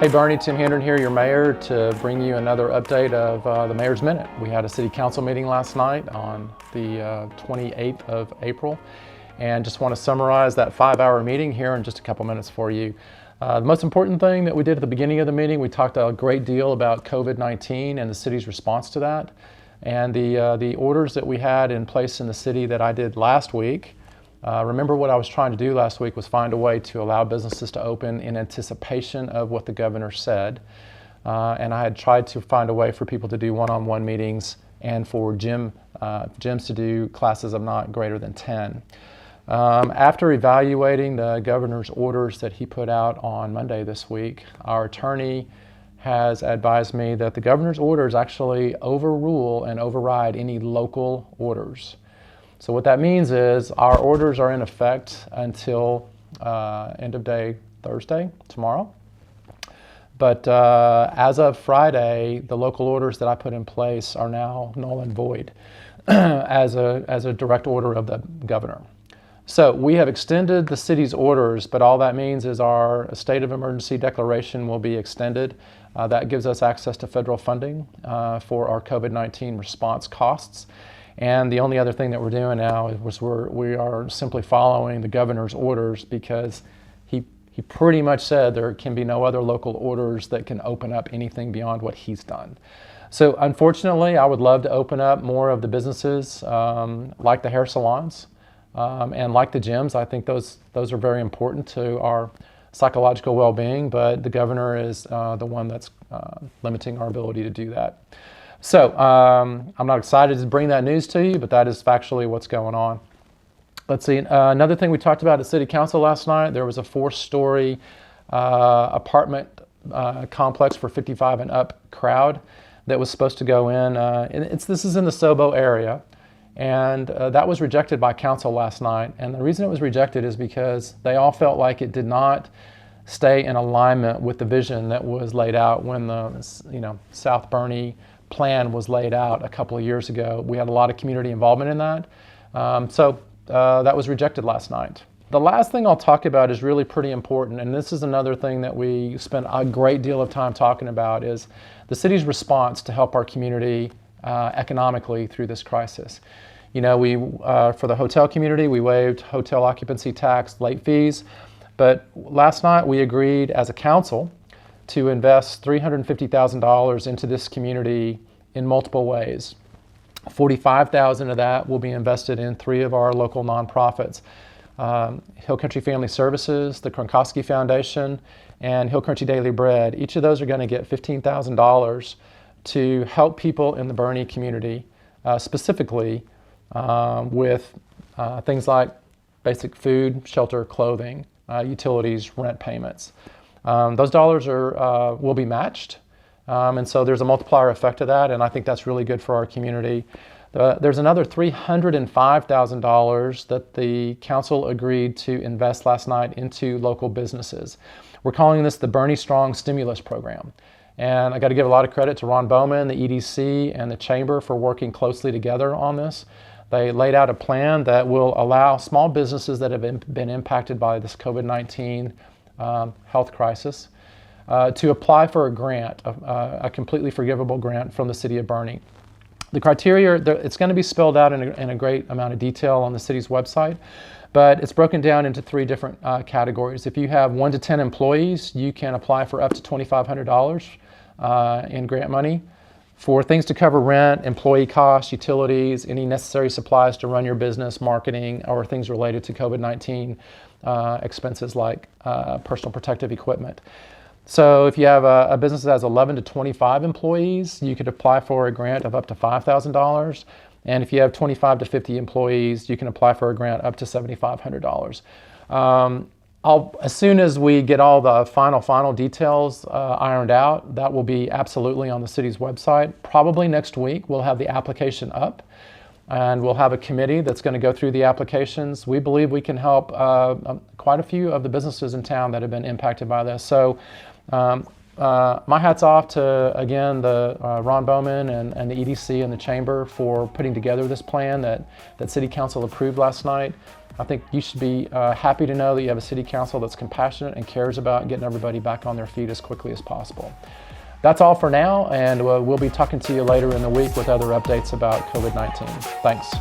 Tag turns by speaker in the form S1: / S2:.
S1: Hey Boerne, Tim Handren here, your mayor, to bring you another update of the Mayor's Minute. We had a city council meeting last night on the 28th of April, and just want to summarize that 5-hour meeting here in just a couple minutes for you. The most important thing that we did at the beginning of the meeting, we talked a great deal about COVID-19 and the city's response to that, and the orders that we had in place in the city that I did last week. Remember, what I was trying to do last week was find a way to allow businesses to open in anticipation of what the governor said. And I had tried to find a way for people to do one-on-one meetings and for gyms to do classes of not greater than 10. After evaluating the governor's orders that he put out on Monday this week, our attorney has advised me that the governor's orders actually overrule and override any local orders. So what that means is our orders are in effect until end of day Thursday, tomorrow. But as of Friday, the local orders that I put in place are now null and void as a direct order of the governor. So we have extended the city's orders, but all that means is our state of emergency declaration will be extended. That gives us access to federal funding for our COVID-19 response costs. And the only other thing that we're doing now is we are simply following the governor's orders, because he pretty much said there can be no other local orders that can open up anything beyond what he's done. So unfortunately, I would love to open up more of the businesses like the hair salons and like the gyms. I think those are very important to our psychological well-being, but the governor is the one that's limiting our ability to do that. So I'm not excited to bring that news to you, but that is factually what's going on. Let's see, another thing we talked about at City Council last night, there was a 4-story apartment complex for 55 and up crowd that was supposed to go in. This is in the Sobo area, and that was rejected by council last night. And the reason it was rejected is because they all felt like it did not stay in alignment with the vision that was laid out when the South Boerne plan was laid out a couple of years ago. We had a lot of community involvement in that. So that was rejected last night. The last thing I'll talk about is really pretty important, and this is another thing that we spent a great deal of time talking about, is the city's response to help our community economically through this crisis. You know, for the hotel community, we waived hotel occupancy tax late fees, but last night we agreed as a council to invest $350,000 into this community in multiple ways. $45,000 of that will be invested in 3 of our local nonprofits, Hill Country Family Services, the Kronkowski Foundation, and Hill Country Daily Bread. Each of those are going to get $15,000 to help people in the Boerne community, specifically with things like basic food, shelter, clothing, utilities, rent payments. Those dollars will be matched, and so there's a multiplier effect of that, and I think that's really good for our community. There's another $305,000 that the council agreed to invest last night into local businesses. We're calling this the Boerne Strong Stimulus Program, and I got to give a lot of credit to Ron Bowman, the EDC, and the Chamber for working closely together on this. They laid out a plan that will allow small businesses that have been impacted by this COVID-19 health crisis to apply for a grant, a completely forgivable grant from the city of Boerne. The criteria, it's going to be spelled out in a great amount of detail on the city's website, but it's broken down into 3 different categories. If you have 1 to 10 employees, you can apply for up to $2,500 in grant money for things to cover rent, employee costs, utilities, any necessary supplies to run your business, marketing, or things related to COVID-19 expenses like personal protective equipment. So if you have a business that has 11 to 25 employees, you could apply for a grant of up to $5,000. And if you have 25 to 50 employees, you can apply for a grant up to $7,500. As soon as we get all the final details ironed out, that will be absolutely on the city's website. Probably next week, we'll have the application up, and we'll have a committee that's going to go through the applications. We believe we can help quite a few of the businesses in town that have been impacted by this. So my hat's off to, again, the Ron Bowman and the EDC and the Chamber for putting together this plan that City Council approved last night. I think you should be happy to know that you have a city council that's compassionate and cares about getting everybody back on their feet as quickly as possible. That's all for now, and we'll be talking to you later in the week with other updates about COVID-19. Thanks.